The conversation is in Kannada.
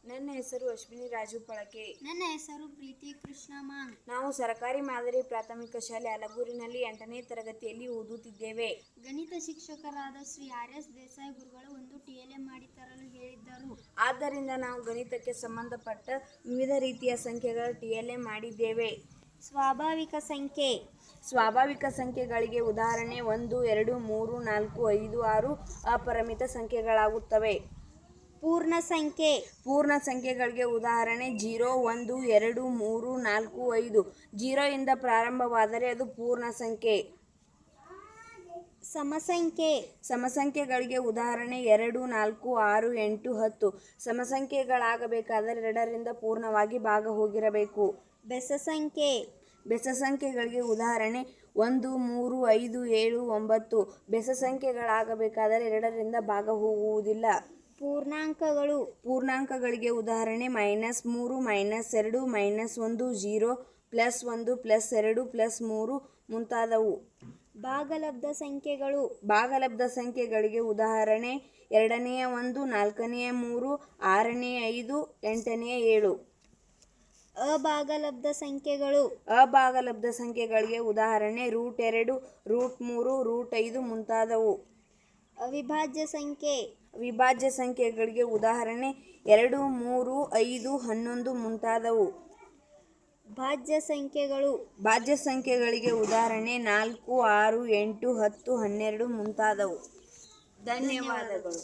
ನನ್ನ ಹೆಸರು ಅಶ್ವಿನಿ ರಾಜು ಪಳಕೆ. ನನ್ನ ಹೆಸರು ಪ್ರೀತಿ ಕೃಷ್ಣ ಮಾಂಗ್. ನಾವು ಸರ್ಕಾರಿ ಮಾದರಿ ಪ್ರಾಥಮಿಕ ಶಾಲೆ ಅಲಗೂರಿನಲ್ಲಿ 8ನೇ ತರಗತಿಯಲ್ಲಿ ಓದುತ್ತಿದ್ದೇವೆ. ಗಣಿತ ಶಿಕ್ಷಕರಾದ ಶ್ರೀ ಆರ್.ಎಸ್. ದೇಸಾಯಿ ಗುರುಗಳು ಒಂದು TLM ಮಾಡಿ ತರಲು ಹೇಳಿದ್ದರು. ಆದ್ದರಿಂದ ನಾವು ಗಣಿತಕ್ಕೆ ಸಂಬಂಧಪಟ್ಟ ವಿವಿಧ ರೀತಿಯ ಸಂಖ್ಯೆಗಳ TLM ಮಾಡಿದ್ದೇವೆ. ಸ್ವಾಭಾವಿಕ ಸಂಖ್ಯೆ. ಸ್ವಾಭಾವಿಕ ಸಂಖ್ಯೆಗಳಿಗೆ ಉದಾಹರಣೆ 1, 2, 3, 4, 5, 6 ಅಪರಿಮಿತ ಸಂಖ್ಯೆಗಳಾಗುತ್ತವೆ. ಪೂರ್ಣ ಸಂಖ್ಯೆ. ಪೂರ್ಣ ಸಂಖ್ಯೆಗಳಿಗೆ ಉದಾಹರಣೆ 0, 1, 2, 3, 4, 5. 0 ಇಂದ ಪ್ರಾರಂಭವಾದರೆ ಅದು ಪೂರ್ಣ ಸಂಖ್ಯೆ. ಸಮಸಂಖ್ಯೆ. ಸಮಸಂಖ್ಯೆಗಳಿಗೆ ಉದಾಹರಣೆ 2, 4, 6, 8, 10. ಸಮಸಂಖ್ಯೆಗಳಾಗಬೇಕಾದರೆ 2ರಿಂದ ಪೂರ್ಣವಾಗಿ ಭಾಗ ಹೋಗಿರಬೇಕು. ಬೆಸ ಸಂಖ್ಯೆ. ಬೆಸ ಸಂಖ್ಯೆಗಳಿಗೆ ಉದಾಹರಣೆ 1, 3, 5, 7, 9. ಬೆಸ ಸಂಖ್ಯೆಗಳಾಗಬೇಕಾದರೆ 2ರಿಂದ ಭಾಗ ಹೋಗುವುದಿಲ್ಲ. ಪೂರ್ಣಾಂಕಗಳು. ಪೂರ್ಣಾಂಕಗಳಿಗೆ ಉದಾಹರಣೆ -3, -2, -1, 0, +1, +2, +3 ಮುಂತಾದವು. ಭಾಗಲಬ್ಧ ಸಂಖ್ಯೆಗಳು. ಭಾಗಲಬ್ಧ ಸಂಖ್ಯೆಗಳಿಗೆ ಉದಾಹರಣೆ 2ನೇ 1, 4ನೇ 3, 6ನೇ 5, 8ನೇ 7. ಅಭಾಗಲಬ್ಧ ಸಂಖ್ಯೆಗಳು. ಅಭಾಗಲಬ್ಧ ಸಂಖ್ಯೆಗಳಿಗೆ ಉದಾಹರಣೆ √2, √3, √5 ಮುಂತಾದವು. ಅವಿಭಾಜ್ಯ ಸಂಖ್ಯೆ. ಅವಿಭಾಜ್ಯ ಸಂಖ್ಯೆಗಳಿಗೆ ಉದಾಹರಣೆ 2, 3, 5, 11 ಮುಂತಾದವು. ಭಾಜ್ಯ ಸಂಖ್ಯೆಗಳು. ಭಾಜ್ಯ ಸಂಖ್ಯೆಗಳಿಗೆ ಉದಾಹರಣೆ 4, 6, 8, 10, 12 ಮುಂತಾದವು. ಧನ್ಯವಾದಗಳು.